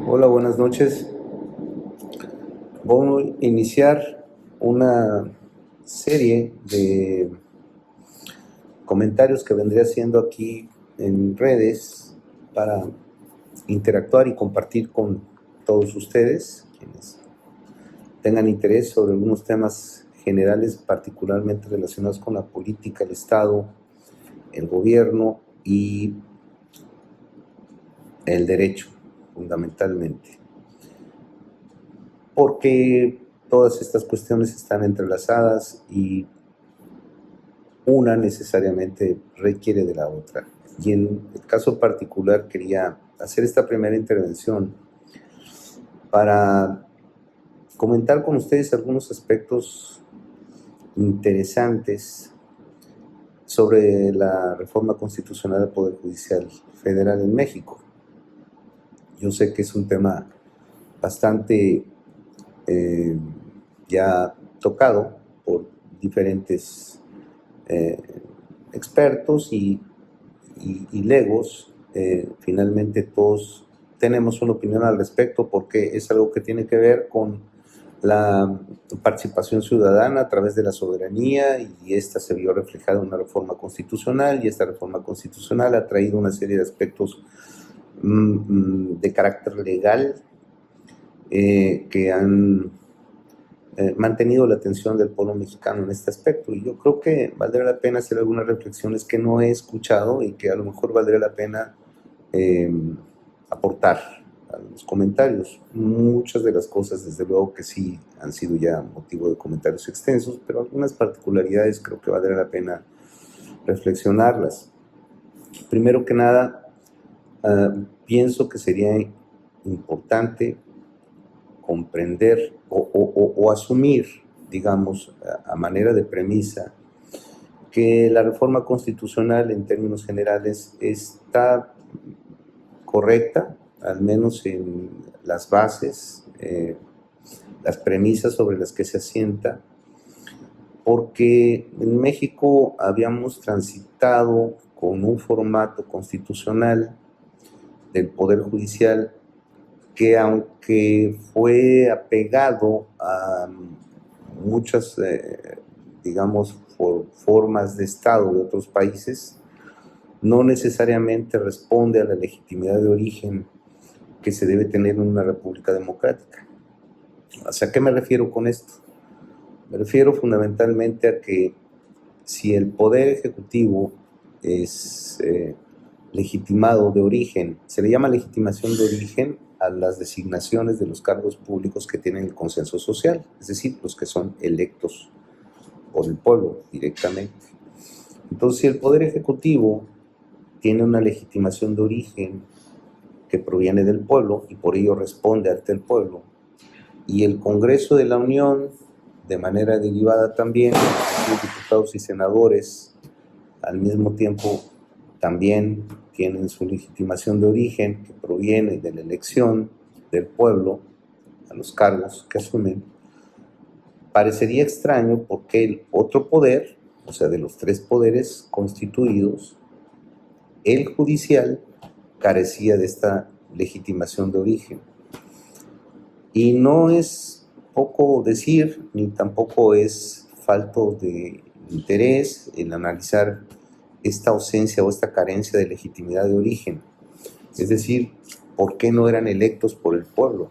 Hola, buenas noches. Voy a iniciar una serie de comentarios que vendré haciendo aquí en redes para interactuar y compartir con todos ustedes, quienes tengan interés sobre algunos temas generales, particularmente relacionados con la política, el Estado, el gobierno y el derecho, fundamentalmente. Porque todas estas cuestiones están entrelazadas y una necesariamente requiere de la otra. Y en el caso particular quería hacer esta primera intervención para comentar con ustedes algunos aspectos interesantes sobre la reforma constitucional del Poder Judicial Federal en México. Yo sé que es un tema bastante ya tocado por diferentes expertos y legos. Finalmente todos tenemos una opinión al respecto porque es algo que tiene que ver con la participación ciudadana a través de la soberanía, y esta se vio reflejada en una reforma constitucional, y esta reforma constitucional ha traído una serie de aspectos de carácter legal que han mantenido la atención del pueblo mexicano en este aspecto. Y yo creo que valdría la pena hacer algunas reflexiones que no he escuchado y que a lo mejor valdría la pena aportar a los comentarios. Muchas de las cosas, desde luego que sí, han sido ya motivo de comentarios extensos, pero algunas particularidades creo que valdría la pena reflexionarlas. Primero que nada, pienso que sería importante comprender o asumir, digamos, a manera de premisa, que la reforma constitucional en términos generales está correcta, al menos en las bases, las premisas sobre las que se asienta, porque en México habíamos transitado con un formato constitucional del Poder Judicial que, aunque fue apegado a muchas, digamos, formas de Estado de otros países, no necesariamente responde a la legitimidad de origen que se debe tener en una república democrática. O sea, ¿a qué me refiero con esto? Me refiero fundamentalmente a que si el Poder Ejecutivo es legitimado de origen, se le llama legitimación de origen a las designaciones de los cargos públicos que tienen el consenso social, es decir, los que son electos por el pueblo directamente. Entonces, si el Poder Ejecutivo tiene una legitimación de origen que proviene del pueblo y por ello responde ante el pueblo, y el Congreso de la Unión, de manera derivada también, los diputados y senadores, al mismo tiempo también tienen su legitimación de origen que proviene de la elección del pueblo a los cargos que asumen, parecería extraño porque el otro poder, o sea, de los tres poderes constituidos, el judicial carecía de esta legitimación de origen. Y no es poco decir, ni tampoco es falto de interés el analizar esta ausencia o esta carencia de legitimidad de origen. Es decir, ¿por qué no eran electos por el pueblo?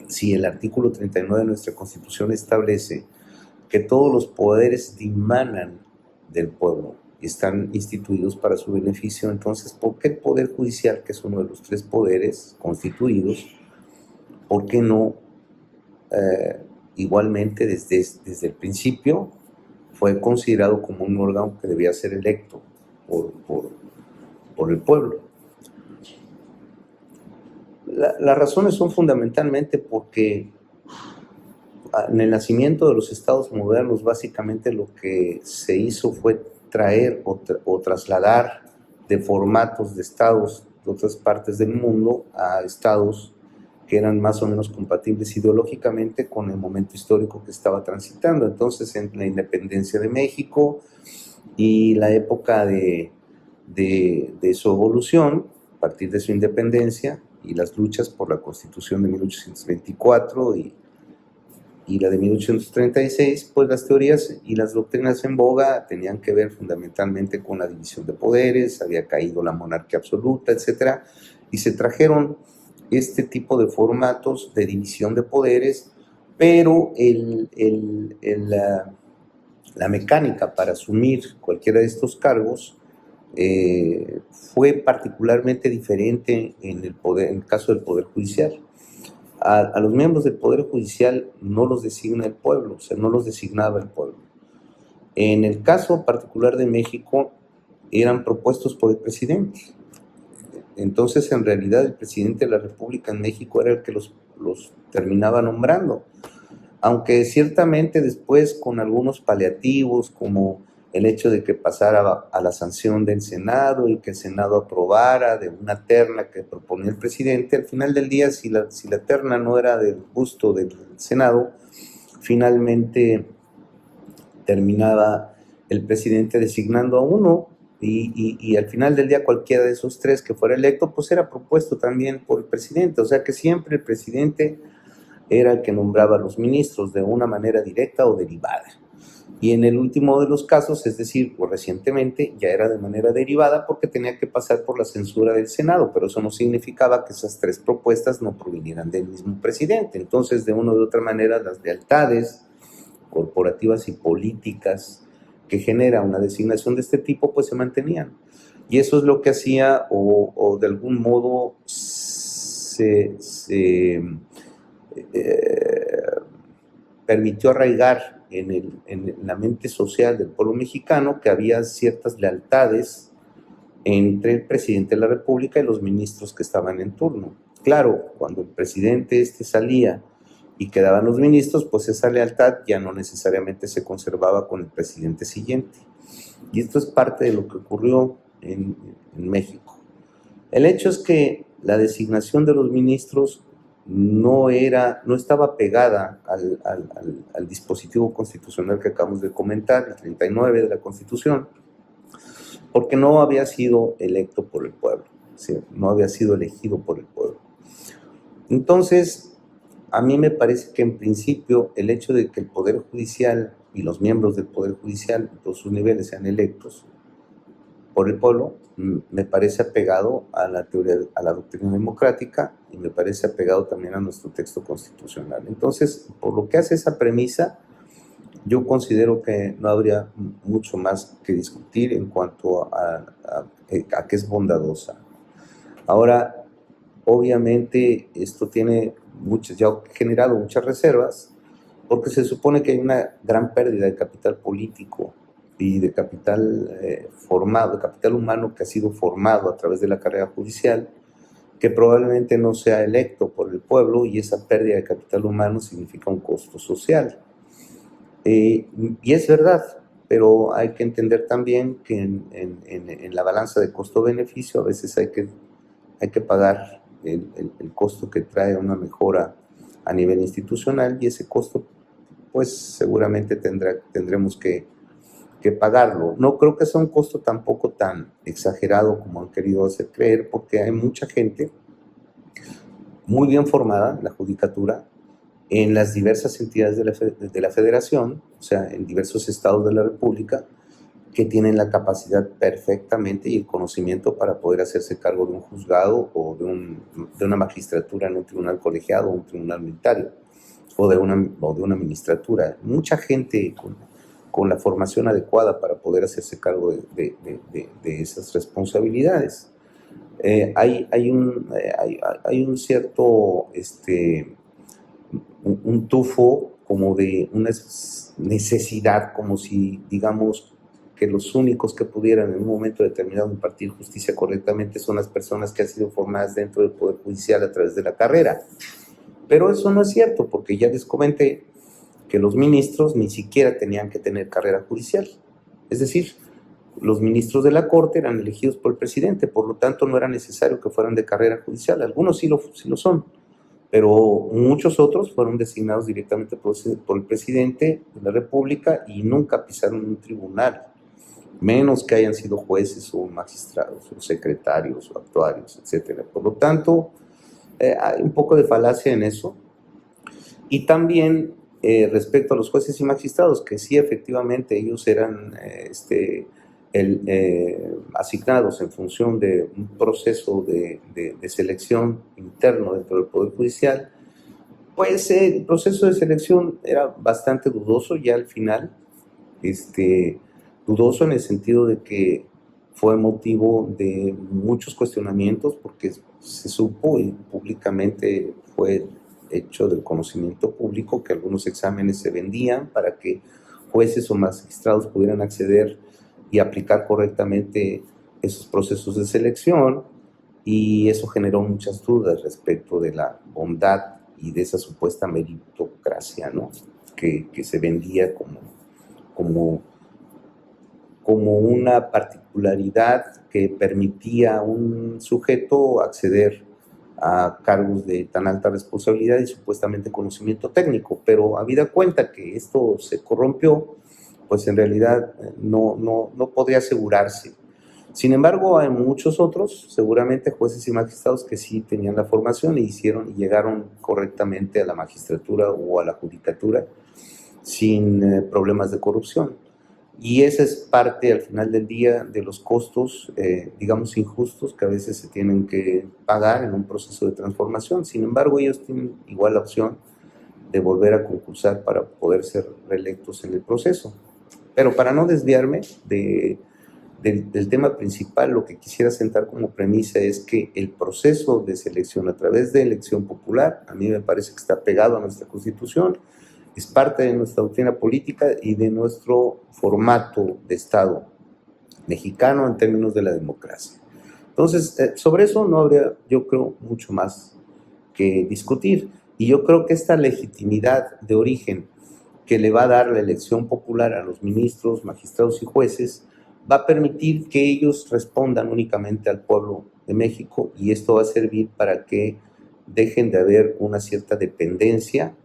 Si el artículo 39 de nuestra Constitución establece que todos los poderes dimanan del pueblo y están instituidos para su beneficio, entonces, ¿por qué el Poder Judicial, que es uno de los tres poderes constituidos, por qué no igualmente desde el principio fue considerado como un órgano que debía ser electo por el pueblo? Las razones son fundamentalmente porque en el nacimiento de los estados modernos, básicamente lo que se hizo fue traer o trasladar de formatos de estados de otras partes del mundo a estados que eran más o menos compatibles ideológicamente con el momento histórico que estaba transitando. Entonces, en la independencia de México y la época de su evolución, a partir de su independencia y las luchas por la Constitución de 1824 y la de 1836, pues las teorías y las doctrinas en boga tenían que ver fundamentalmente con la división de poderes, había caído la monarquía absoluta, etcétera, y se trajeron este tipo de formatos de división de poderes, pero la mecánica para asumir cualquiera de estos cargos fue particularmente diferente en el caso del Poder Judicial. A los miembros del Poder Judicial no los designa el pueblo, o sea, no los designaba el pueblo. En el caso particular de México, eran propuestos por el presidente. Entonces, en realidad, el presidente de la República en México era el que los terminaba nombrando. Aunque ciertamente después, con algunos paliativos, como el hecho de que pasara a la sanción del Senado y que el Senado aprobara de una terna que proponía el presidente, al final del día, si la terna no era del gusto del Senado, finalmente terminaba el presidente designando a uno y al final del día cualquiera de esos tres que fuera electo, pues era propuesto también por el presidente. O sea que siempre el presidente era el que nombraba a los ministros de una manera directa o derivada. Y en el último de los casos, es decir, pues recientemente, ya era de manera derivada porque tenía que pasar por la censura del Senado, pero eso no significaba que esas tres propuestas no provinieran del mismo presidente. Entonces, de una u otra manera, las lealtades corporativas y políticas que genera una designación de este tipo, pues se mantenían. Y eso es lo que hacía o de algún modo permitió arraigar en la mente social del pueblo mexicano que había ciertas lealtades entre el presidente de la República y los ministros que estaban en turno. Claro, cuando el presidente salía y quedaban los ministros, pues esa lealtad ya no necesariamente se conservaba con el presidente siguiente. Y esto es parte de lo que ocurrió en México. El hecho es que la designación de los ministros no estaba pegada al dispositivo constitucional que acabamos de comentar, el 39 de la Constitución, porque no había sido electo por el pueblo, ¿sí? No había sido elegido por el pueblo. Entonces, a mí me parece que en principio el hecho de que el Poder Judicial y los miembros del Poder Judicial en todos sus niveles sean electos por el pueblo, me parece apegado a la teoría, a la doctrina democrática y me parece apegado también a nuestro texto constitucional. Entonces, por lo que hace esa premisa, yo considero que no habría mucho más que discutir en cuanto a que es bondadosa. Ahora, obviamente, esto ya ha generado muchas reservas, porque se supone que hay una gran pérdida de capital político y de capital formado, de capital humano que ha sido formado a través de la carrera judicial, que probablemente no sea electo por el pueblo, y esa pérdida de capital humano significa un costo social. Y es verdad, pero hay que entender también que en la balanza de costo-beneficio a veces hay que pagar el costo que trae una mejora a nivel institucional, y ese costo pues seguramente tendremos que pagarlo. No creo que sea un costo tampoco tan exagerado como han querido hacer creer, porque hay mucha gente muy bien formada en la judicatura, en las diversas entidades de la federación, o sea, en diversos estados de la república, que tienen la capacidad perfectamente y el conocimiento para poder hacerse cargo de un juzgado o de una magistratura en un tribunal colegiado o un tribunal unitario o de una magistratura. Mucha gente con la formación adecuada para poder hacerse cargo de esas responsabilidades. Hay un cierto un tufo como de una necesidad, como si, digamos, que los únicos que pudieran en un momento determinado impartir justicia correctamente son las personas que han sido formadas dentro del Poder Judicial a través de la carrera. Pero eso no es cierto, porque ya les comenté que los ministros ni siquiera tenían que tener carrera judicial. Es decir, los ministros de la Corte eran elegidos por el presidente, por lo tanto no era necesario que fueran de carrera judicial. Algunos sí lo son, pero muchos otros fueron designados directamente por el presidente de la República y nunca pisaron un tribunal, menos que hayan sido jueces o magistrados o secretarios o actuarios, etc. Por lo tanto, Hay un poco de falacia en eso. Y también respecto a los jueces y magistrados, que sí, efectivamente, ellos eran asignados en función de un proceso de selección interno dentro del Poder Judicial. Pues el proceso de selección era bastante dudoso ya al final, dudoso en el sentido de que fue motivo de muchos cuestionamientos porque se supo y públicamente fue hecho del conocimiento público que algunos exámenes se vendían para que jueces o magistrados pudieran acceder y aplicar correctamente esos procesos de selección, y eso generó muchas dudas respecto de la bondad y de esa supuesta meritocracia, ¿no? que se vendía como, como una particularidad que permitía a un sujeto acceder a cargos de tan alta responsabilidad y supuestamente conocimiento técnico, pero habida cuenta que esto se corrompió, pues en realidad no podría asegurarse. Sin embargo, hay muchos otros, seguramente jueces y magistrados, que sí tenían la formación y llegaron correctamente a la magistratura o a la judicatura sin problemas de corrupción. Y esa es parte, al final del día, de los costos, digamos, injustos que a veces se tienen que pagar en un proceso de transformación. Sin embargo, ellos tienen igual la opción de volver a concursar para poder ser reelectos en el proceso. Pero para no desviarme del tema principal, lo que quisiera sentar como premisa es que el proceso de selección a través de elección popular, a mí me parece que está pegado a nuestra Constitución, es parte de nuestra doctrina política y de nuestro formato de Estado mexicano en términos de la democracia. Entonces, sobre eso no habría, yo creo, mucho más que discutir. Y yo creo que esta legitimidad de origen que le va a dar la elección popular a los ministros, magistrados y jueces va a permitir que ellos respondan únicamente al pueblo de México, y esto va a servir para que dejen de haber una cierta dependencia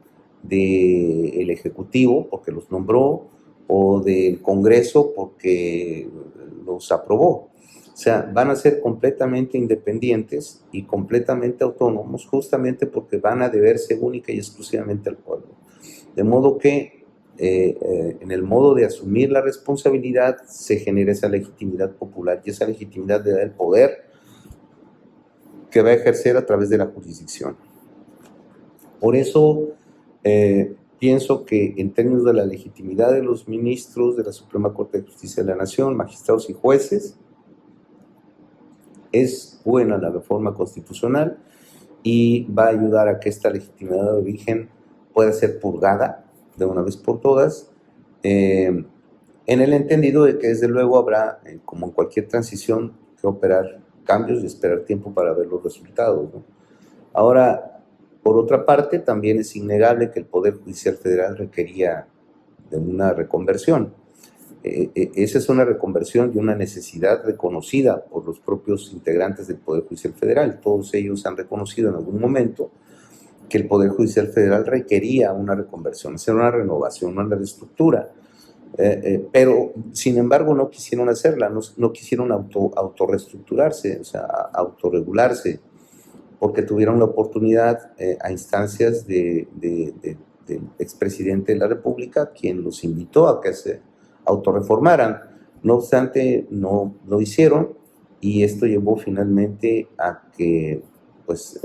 del Ejecutivo porque los nombró o del Congreso porque los aprobó. O sea, van a ser completamente independientes y completamente autónomos justamente porque van a deberse única y exclusivamente al pueblo. De modo que en el modo de asumir la responsabilidad se genera esa legitimidad popular y esa legitimidad le da el poder que va a ejercer a través de la jurisdicción. Por eso pienso que en términos de la legitimidad de los ministros de la Suprema Corte de Justicia de la Nación, magistrados y jueces, es buena la reforma constitucional y va a ayudar a que esta legitimidad de origen pueda ser purgada de una vez por todas, en el entendido de que desde luego habrá, como en cualquier transición, que operar cambios y esperar tiempo para ver los resultados, ¿no? Ahora, por otra parte, también es innegable que el Poder Judicial Federal requería de una reconversión. Esa es una reconversión y una necesidad reconocida por los propios integrantes del Poder Judicial Federal. Todos ellos han reconocido en algún momento que el Poder Judicial Federal requería una reconversión, hacer una renovación, una reestructura. Pero, sin embargo, no quisieron hacerla, no quisieron autorreestructurarse, o sea, autorregularse, porque tuvieron la oportunidad a instancias del expresidente de la República, quien los invitó a que se autorreformaran. No obstante, no lo hicieron, y esto llevó finalmente a que pues,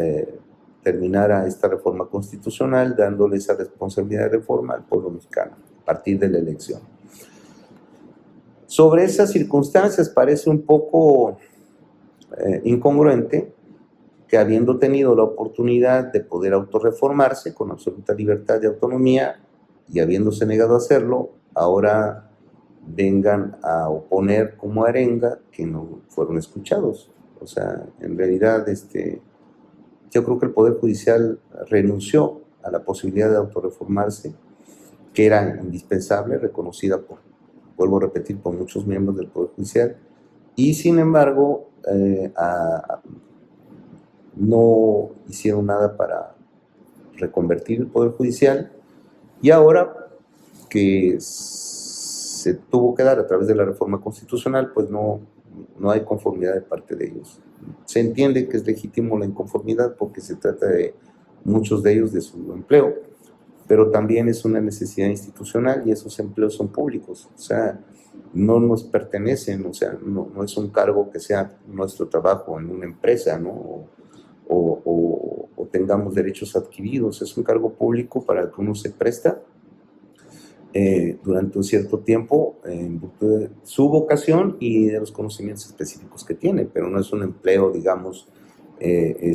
terminara esta reforma constitucional, dándole esa responsabilidad de reforma al pueblo mexicano a partir de la elección. Sobre esas circunstancias parece un poco incongruente que, habiendo tenido la oportunidad de poder autorreformarse con absoluta libertad y autonomía y habiéndose negado a hacerlo, ahora vengan a oponer como arenga que no fueron escuchados. O sea, en realidad yo creo que el Poder Judicial renunció a la posibilidad de autorreformarse, que era indispensable, reconocida vuelvo a repetir, por muchos miembros del Poder Judicial, y sin embargo no hicieron nada para reconvertir el Poder Judicial, y ahora que se tuvo que dar a través de la reforma constitucional, pues no hay conformidad de parte de ellos. se entiende que es legítimo la inconformidad porque se trata de muchos de ellos de su empleo, pero también es una necesidad institucional y esos empleos son públicos, o sea, no nos pertenecen, o sea, no es un cargo que sea nuestro trabajo en una empresa, ¿no? O tengamos derechos adquiridos, es un cargo público para el que uno se presta durante un cierto tiempo en virtud de su vocación y de los conocimientos específicos que tiene, pero no es un empleo, digamos, en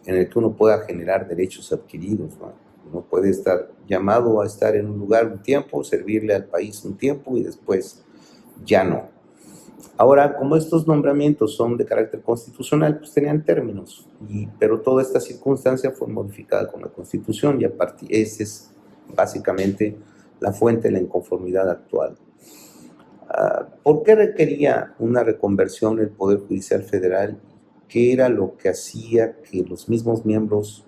el que uno pueda generar derechos adquiridos, ¿no? Uno puede estar llamado a estar en un lugar un tiempo, servirle al país un tiempo y después ya no. Ahora, como estos nombramientos son de carácter constitucional, pues tenían términos, pero toda esta circunstancia fue modificada con la Constitución y a partir, esa es básicamente la fuente de la inconformidad actual. ¿Por qué requería una reconversión el Poder Judicial Federal? ¿Qué era lo que hacía que los mismos miembros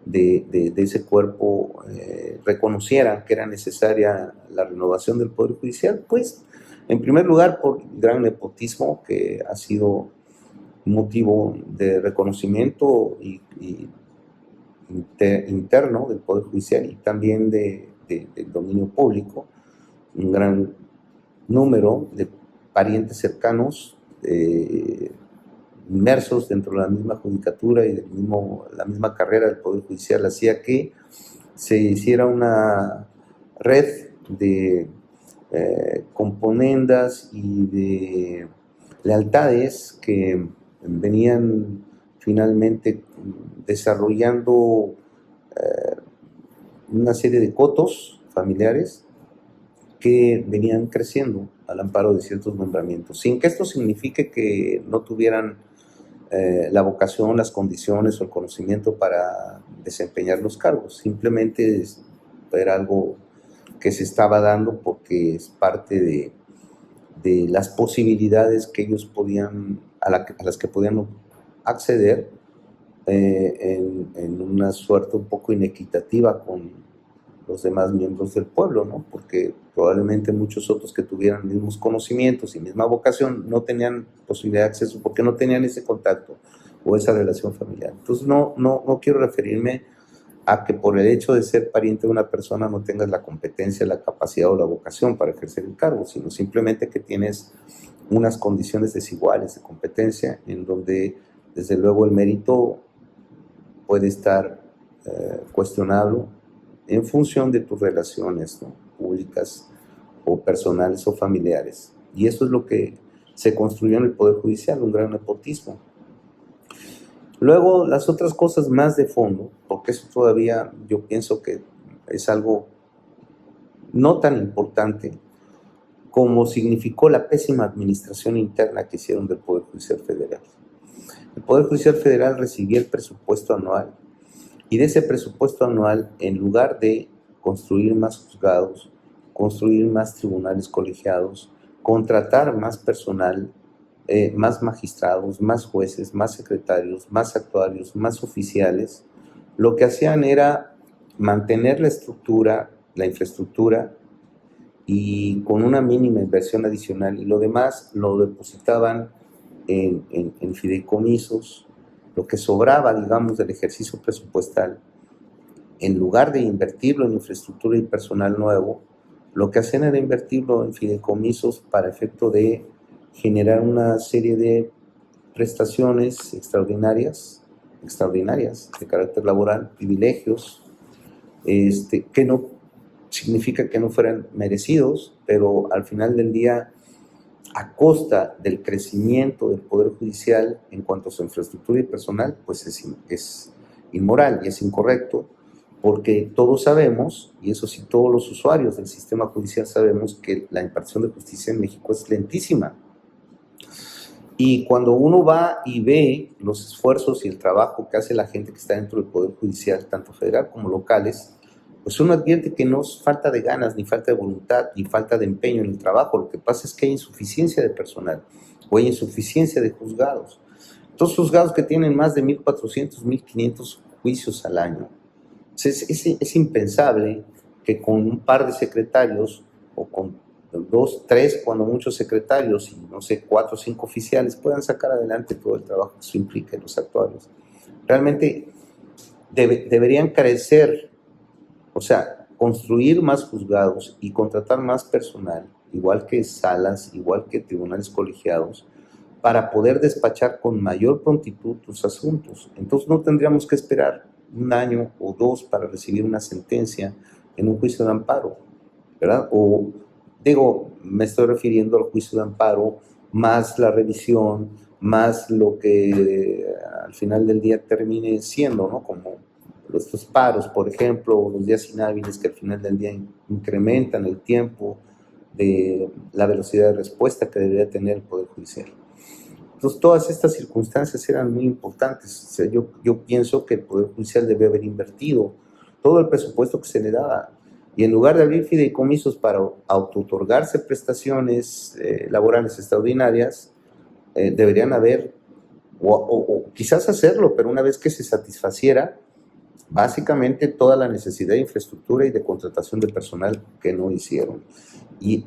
de ese cuerpo reconocieran que era necesaria la renovación del Poder Judicial? Pues, en primer lugar, por el gran nepotismo que ha sido motivo de reconocimiento interno del Poder Judicial y también del dominio público. Un gran número de parientes cercanos inmersos dentro de la misma judicatura y la misma carrera del Poder Judicial hacía que se hiciera una red de componendas y de lealtades que venían finalmente desarrollando una serie de cotos familiares que venían creciendo al amparo de ciertos nombramientos, sin que esto signifique que no tuvieran la vocación, las condiciones o el conocimiento para desempeñar los cargos. Simplemente era algo que se estaba dando porque es parte de las posibilidades que ellos podían, a las que podían acceder en una suerte un poco inequitativa con los demás miembros del pueblo, ¿no? Porque probablemente muchos otros que tuvieran mismos conocimientos y misma vocación no tenían posibilidad de acceso porque no tenían ese contacto o esa relación familiar. Entonces no quiero referirme a que por el hecho de ser pariente de una persona no tengas la competencia, la capacidad o la vocación para ejercer el cargo, sino simplemente que tienes unas condiciones desiguales de competencia en donde desde luego el mérito puede estar cuestionable en función de tus relaciones, ¿no? Públicas o personales o familiares. Y eso es lo que se construyó en el Poder Judicial, un gran nepotismo. Luego, las otras cosas más de fondo, porque eso todavía yo pienso que es algo no tan importante como significó la pésima administración interna que hicieron del Poder Judicial Federal. El Poder Judicial Federal recibía el presupuesto anual y de ese presupuesto anual, en lugar de construir más juzgados, construir más tribunales colegiados, contratar más personal, más magistrados, más jueces, más secretarios, más actuarios, más oficiales, lo que hacían era mantener la estructura, la infraestructura y con una mínima inversión adicional y lo demás lo depositaban en fideicomisos, lo que sobraba, digamos, del ejercicio presupuestal, en lugar de invertirlo en infraestructura y personal nuevo, lo que hacían era invertirlo en fideicomisos para efecto de generar una serie de prestaciones extraordinarias de carácter laboral, privilegios, que no significa que no fueran merecidos, pero al final del día, a costa del crecimiento del Poder Judicial en cuanto a su infraestructura y personal, pues es inmoral y es incorrecto, porque todos sabemos, y eso sí, todos los usuarios del sistema judicial sabemos que la impartición de justicia en México es lentísima. Y cuando uno va y ve los esfuerzos y el trabajo que hace la gente que está dentro del Poder Judicial, tanto federal como locales, pues uno advierte que no es falta de ganas, ni falta de voluntad, ni falta de empeño en el trabajo. Lo que pasa es que hay insuficiencia de personal o hay insuficiencia de juzgados. Entonces, juzgados que tienen más de 1,400, 1,500 juicios al año. Entonces, es impensable que con un par de secretarios o con 2, 3, cuando muchos secretarios y no sé, 4 o 5 oficiales puedan sacar adelante todo el trabajo que eso implica en los actuarios. Realmente deberían crecer, o sea, construir más juzgados y contratar más personal, igual que salas, igual que tribunales colegiados, para poder despachar con mayor prontitud tus asuntos. Entonces no tendríamos que esperar 1 año o 2 para recibir una sentencia en un juicio de amparo, ¿verdad? O digo, me estoy refiriendo al juicio de amparo, más la revisión, más lo que al final del día termine siendo, ¿no? Como estos paros, por ejemplo, o los días inhábiles que al final del día incrementan el tiempo de la velocidad de respuesta que debería tener el Poder Judicial. Entonces, todas estas circunstancias eran muy importantes. O sea, yo pienso que el Poder Judicial debe haber invertido todo el presupuesto que se le daba. Y en lugar de abrir fideicomisos para auto-otorgarse prestaciones laborales extraordinarias, deberían haber, o quizás hacerlo, pero una vez que se satisfaciera básicamente toda la necesidad de infraestructura y de contratación de personal que no hicieron. Y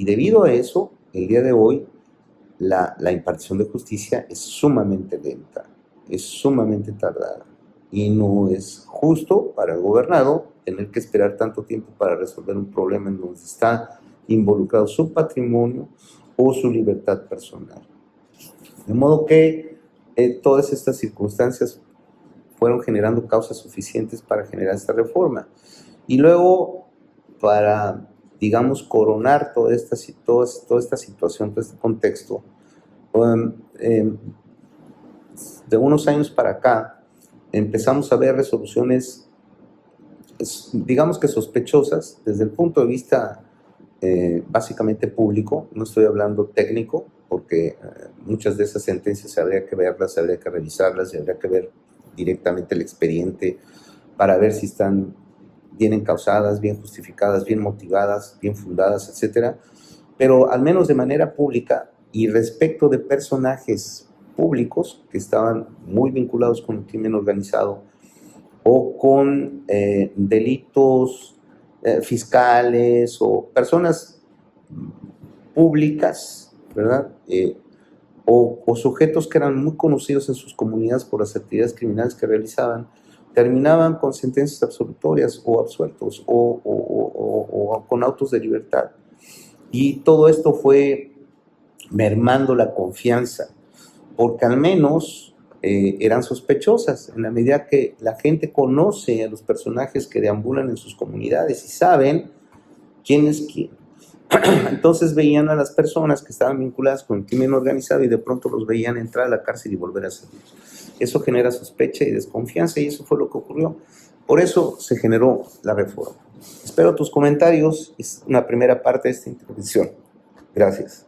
debido a eso, el día de hoy, la impartición de justicia es sumamente lenta, es sumamente tardada. Y no es justo para el gobernado tener que esperar tanto tiempo para resolver un problema en donde está involucrado su patrimonio o su libertad personal. De modo que todas estas circunstancias fueron generando causas suficientes para generar esta reforma. Y luego, para, digamos, coronar toda esta situación, todo este contexto, de unos años para acá, empezamos a ver resoluciones, digamos que sospechosas, desde el punto de vista básicamente público, no estoy hablando técnico, porque muchas de esas sentencias habría que verlas, habría que revisarlas y habría que ver directamente el expediente para ver si están bien encausadas, bien justificadas, bien motivadas, bien fundadas, etcétera. Pero al menos de manera pública y respecto de personajes públicos que estaban muy vinculados con el crimen organizado o con delitos fiscales o personas públicas, ¿verdad? O sujetos que eran muy conocidos en sus comunidades por las actividades criminales que realizaban, terminaban con sentencias absolutorias o absueltos o con autos de libertad. Y todo esto fue mermando la confianza, porque al menos eran sospechosas, en la medida que la gente conoce a los personajes que deambulan en sus comunidades y saben quién es quién. Entonces veían a las personas que estaban vinculadas con el crimen organizado y de pronto los veían entrar a la cárcel y volver a salir. Eso genera sospecha y desconfianza y eso fue lo que ocurrió. Por eso se generó la reforma. Espero tus comentarios. Es una primera parte de esta intervención. Gracias.